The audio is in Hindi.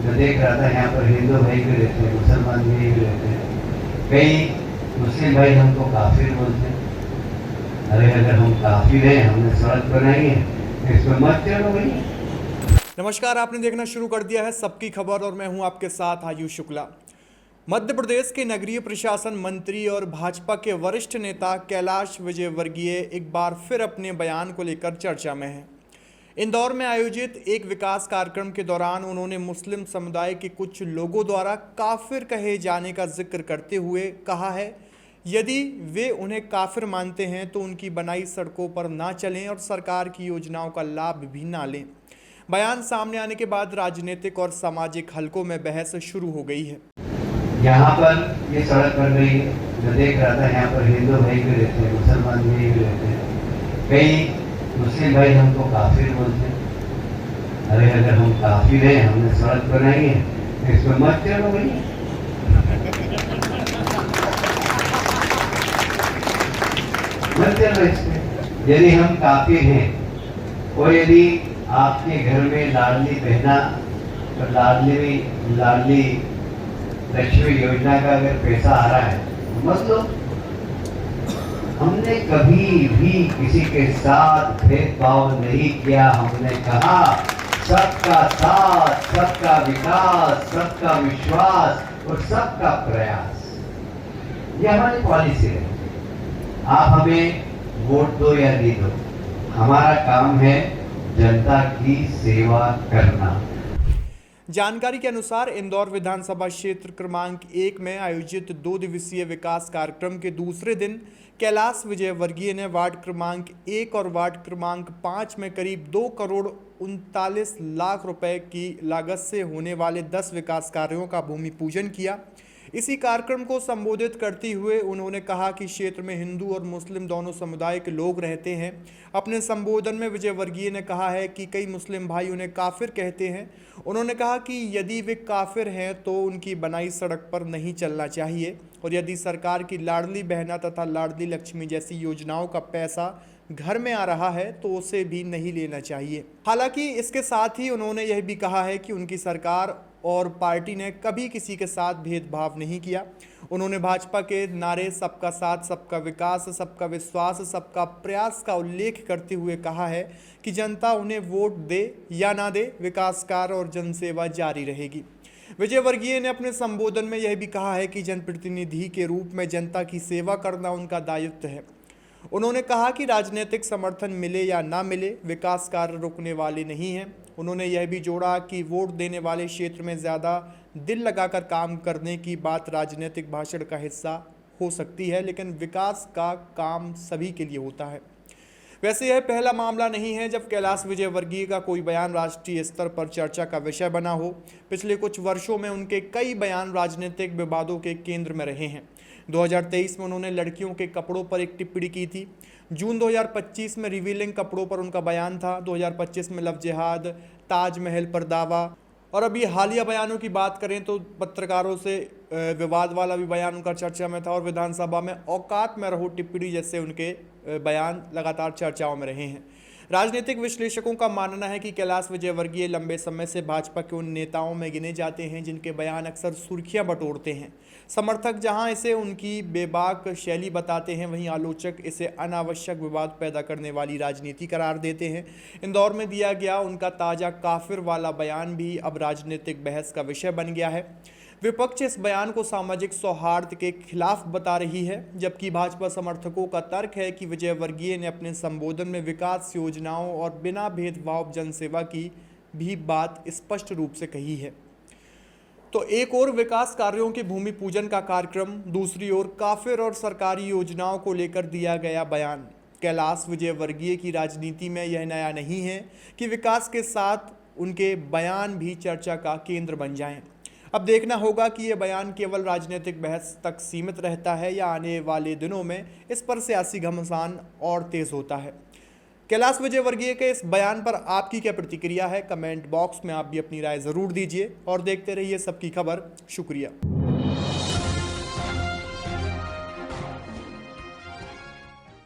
मैं देख रहा था यहाँ पर हिंदू भाई भी रहते हैं, मुसलमान भी रहते हैं। कई मुस्लिम भाई हमको काफिर बोलते हैं। अरे अगर हम काफिर हैं, हमने सड़क बनाई है, तो इसमें मत चलो भाई। नमस्कार, आपने देखना शुरू कर दिया है सबकी खबर और मैं हूं आपके साथ आयुष शुक्ला। मध्य प्रदेश के नगरीय प्रशासन मंत्री और भाजपा के वरिष्ठ नेता कैलाश विजयवर्गीय एक बार फिर अपने बयान को लेकर चर्चा में हैं। इंदौर में आयोजित एक विकास कार्यक्रम के दौरान उन्होंने मुस्लिम समुदाय के कुछ लोगों द्वारा काफिर कहे जाने का जिक्र करते हुए कहा है, यदि वे उन्हें काफिर मानते हैं तो उनकी बनाई सड़कों पर ना चलें और सरकार की योजनाओं का लाभ भी ना लें। बयान सामने आने के बाद राजनीतिक और सामाजिक हलकों में बहस शुरू हो गई है। यहाँ पर ये सड़क बन रही है, मैं देख रहा था यहाँ पर हिंदू भाई भी रहते हैं, मुसलमान भी रहते हैं। कई मुस्लिम भाई हमको काफिर बोलते हैं। अरे अगर हम काफिर हैं, हमने सड़क बनाई है, तो इसमें मत चलो भाई। मत चलो इसमें। यदि हम काफिर हैं और यदि आपके घर में लाडली बहना और लाडली लक्ष्मी योजना का अगर पैसा आ रहा है, मत लो। हमने कभी भी किसी के साथ भेदभाव नहीं किया। हमने कहा सबका साथ, सबका विकास, सबका विश्वास और सबका प्रयास, ये हमारी पॉलिसी है। आप हमें वोट दो या नहीं दो, हमारा काम है जनता की सेवा करना। जानकारी के अनुसार इंदौर विधानसभा क्षेत्र क्रमांक 1 में आयोजित 2 दिवसीय विकास कार्यक्रम के दूसरे दिन कैलाश विजयवर्गीय ने वार्ड क्रमांक 1 और वार्ड क्रमांक 5 में करीब 2 करोड़ 39 लाख रुपए की लागत से होने वाले 10 विकास कार्यों का भूमि पूजन किया। इसी कार्यक्रम को संबोधित करते हुए उन्होंने कहा कि क्षेत्र में हिंदू और मुस्लिम दोनों समुदाय के लोग रहते हैं। अपने संबोधन में विजयवर्गीय ने कहा है कि कई मुस्लिम भाई उन्हें काफिर कहते हैं। उन्होंने कहा कि यदि वे काफिर हैं तो उनकी बनाई सड़क पर नहीं चलना चाहिए और यदि सरकार की लाडली बहना तथा लाडली लक्ष्मी जैसी योजनाओं का पैसा घर में आ रहा है तो उसे भी नहीं लेना चाहिए। हालांकि इसके साथ ही उन्होंने यह भी कहा है कि उनकी सरकार और पार्टी ने कभी किसी के साथ भेदभाव नहीं किया। उन्होंने भाजपा के नारे सबका साथ, सबका विकास, सबका विश्वास, सबका प्रयास का उल्लेख करते हुए कहा है कि जनता उन्हें वोट दे या ना दे, विकास कार्य और जनसेवा जारी रहेगी। विजयवर्गीय ने अपने संबोधन में यह भी कहा है कि जनप्रतिनिधि के रूप में जनता की सेवा करना उनका दायित्व है। उन्होंने कहा कि राजनीतिक समर्थन मिले या ना मिले, विकास कार्य रुकने वाले नहीं हैं। उन्होंने यह भी जोड़ा कि वोट देने वाले क्षेत्र में ज़्यादा दिल लगाकर काम करने की बात राजनीतिक भाषण का हिस्सा हो सकती है, लेकिन विकास का काम सभी के लिए होता है। वैसे यह पहला मामला नहीं है जब कैलाश विजयवर्गीय का कोई बयान राष्ट्रीय स्तर पर चर्चा का विषय बना हो। पिछले कुछ वर्षों में उनके कई बयान राजनीतिक विवादों के केंद्र में रहे हैं। 2023 में उन्होंने लड़कियों के कपड़ों पर एक टिप्पणी की थी। जून 2025 में रिवीलिंग कपड़ों पर उनका बयान था। 2025 में लव जिहाद, ताजमहल पर दावा और अभी हालिया बयानों की बात करें तो पत्रकारों से विवाद वाला भी बयान उनका चर्चा में था और विधानसभा में औकात में रहो टिप्पणी जैसे उनके बयान लगातार चर्चाओं में रहे हैं। राजनीतिक विश्लेषकों का मानना है कि कैलाश विजयवर्गीय लंबे समय से भाजपा के उन नेताओं में गिने जाते हैं जिनके बयान अक्सर सुर्खियां बटोरते हैं। समर्थक जहां इसे उनकी बेबाक शैली बताते हैं, वहीं आलोचक इसे अनावश्यक विवाद पैदा करने वाली राजनीति करार देते हैं। इंदौर में दिया गया उनका ताज़ा काफिर वाला बयान भी अब राजनीतिक बहस का विषय बन गया है। विपक्ष इस बयान को सामाजिक सौहार्द के खिलाफ बता रही है, जबकि भाजपा समर्थकों का तर्क है कि विजयवर्गीय ने अपने संबोधन में विकास योजनाओं और बिना भेदभाव जनसेवा की भी बात स्पष्ट रूप से कही है। तो एक और विकास कार्यों के भूमि पूजन का कार्यक्रम, दूसरी ओर काफिर और सरकारी योजनाओं को लेकर दिया गया बयान। कैलाश विजयवर्गीय की राजनीति में यह नया नहीं है कि विकास के साथ उनके बयान भी चर्चा का केंद्र बन जाएं। अब देखना होगा कि ये बयान केवल राजनीतिक बहस तक सीमित रहता है या आने वाले दिनों में इस पर सियासी घमासान और तेज होता है। कैलाश विजयवर्गीय के इस बयान पर आपकी क्या प्रतिक्रिया है? कमेंट बॉक्स में आप भी अपनी राय ज़रूर दीजिए और देखते रहिए सबकी खबर। शुक्रिया।